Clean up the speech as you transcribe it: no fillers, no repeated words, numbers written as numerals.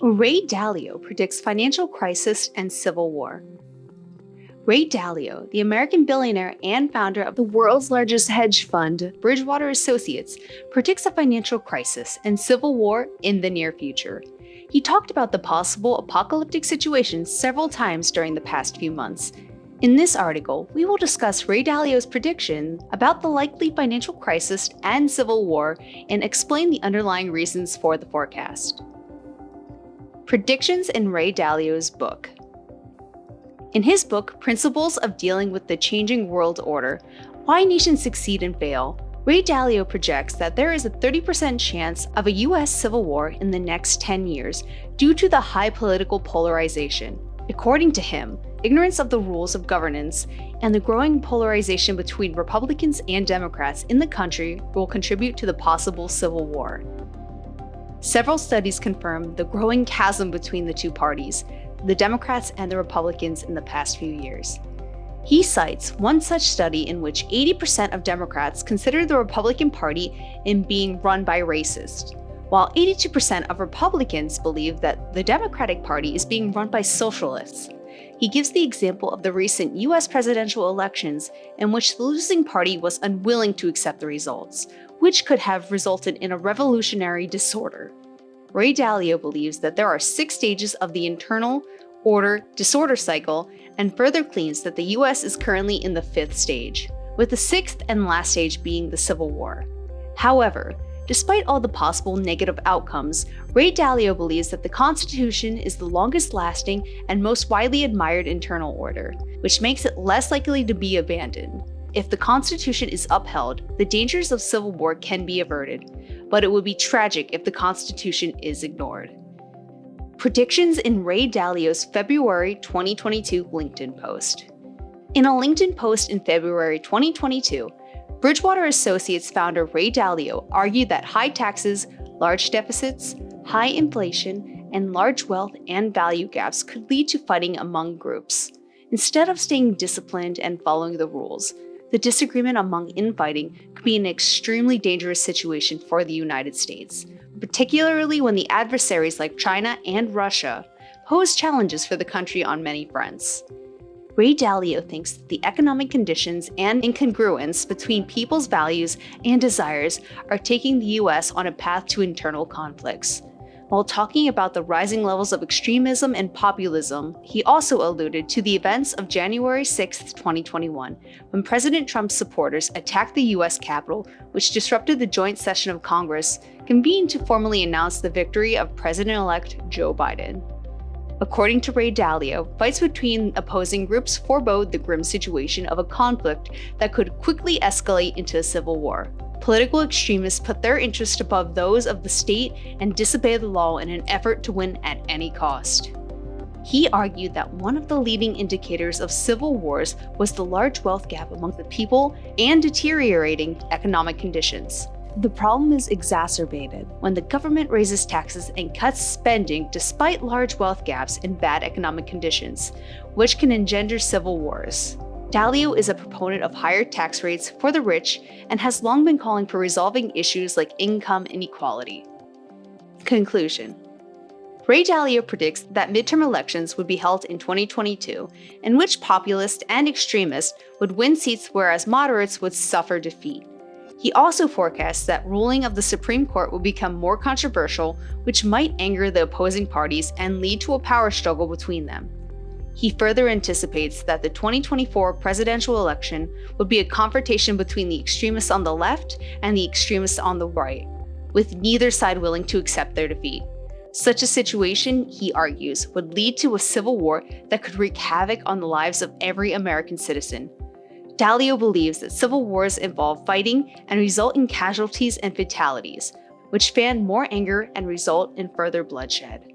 Ray Dalio predicts financial crisis and civil war. Ray Dalio, the American billionaire and founder of the world's largest hedge fund, Bridgewater Associates, predicts a financial crisis and civil war in the near future. He talked about the possible apocalyptic situations several times during the past few months. In this article, we will discuss Ray Dalio's prediction about the likely financial crisis and civil war and explain the underlying reasons for the forecast. Predictions in Ray Dalio's book. In his book, Principles of Dealing with the Changing World Order, Why Nations Succeed and Fail, Ray Dalio projects that there is a 30% chance of a US civil war in the next 10 years due to the high political polarization. According to him, ignorance of the rules of governance and the growing polarization between Republicans and Democrats in the country will contribute to the possible civil war. Several studies confirm the growing chasm between the two parties, the Democrats and the Republicans, in the past few years. He cites one such study in which 80% of Democrats consider the Republican Party in being run by racists, while 82% of Republicans believe that the Democratic Party is being run by socialists. He gives the example of the recent US presidential elections in which the losing party was unwilling to accept the results, which could have resulted in a revolutionary disorder. Ray Dalio believes that there are 6 stages of the internal order disorder cycle and further claims that the US is currently in the 5th stage, with the 6th and last stage being the Civil War. However, despite all the possible negative outcomes, Ray Dalio believes that the Constitution is the longest lasting and most widely admired internal order, which makes it less likely to be abandoned. If the Constitution is upheld, the dangers of civil war can be averted, but it would be tragic if the Constitution is ignored. Predictions in Ray Dalio's February 2022 LinkedIn post. In a LinkedIn post in February 2022, Bridgewater Associates founder Ray Dalio argued that high taxes, large deficits, high inflation, and large wealth and value gaps could lead to fighting among groups. Instead of staying disciplined and following the rules, the disagreement among infighting could be an extremely dangerous situation for the United States, particularly when the adversaries like China and Russia pose challenges for the country on many fronts. Ray Dalio thinks that the economic conditions and incongruence between people's values and desires are taking the US on a path to internal conflicts. While talking about the rising levels of extremism and populism, he also alluded to the events of January 6, 2021, when President Trump's supporters attacked the US Capitol, which disrupted the joint session of Congress, convened to formally announce the victory of President-elect Joe Biden. According to Ray Dalio, fights between opposing groups forebode the grim situation of a conflict that could quickly escalate into a civil war. Political extremists put their interests above those of the state and disobey the law in an effort to win at any cost. He argued that one of the leading indicators of civil wars was the large wealth gap among the people and deteriorating economic conditions. The problem is exacerbated when the government raises taxes and cuts spending despite large wealth gaps and bad economic conditions, which can engender civil wars. Dalio is a proponent of higher tax rates for the rich and has long been calling for resolving issues like income inequality. Conclusion. Ray Dalio predicts that midterm elections would be held in 2022, in which populists and extremists would win seats whereas moderates would suffer defeat. He also forecasts that ruling of the Supreme Court will become more controversial, which might anger the opposing parties and lead to a power struggle between them. He further anticipates that the 2024 presidential election would be a confrontation between the extremists on the left and the extremists on the right, with neither side willing to accept their defeat. Such a situation, he argues, would lead to a civil war that could wreak havoc on the lives of every American citizen. Dalio believes that civil wars involve fighting and result in casualties and fatalities, which fan more anger and result in further bloodshed.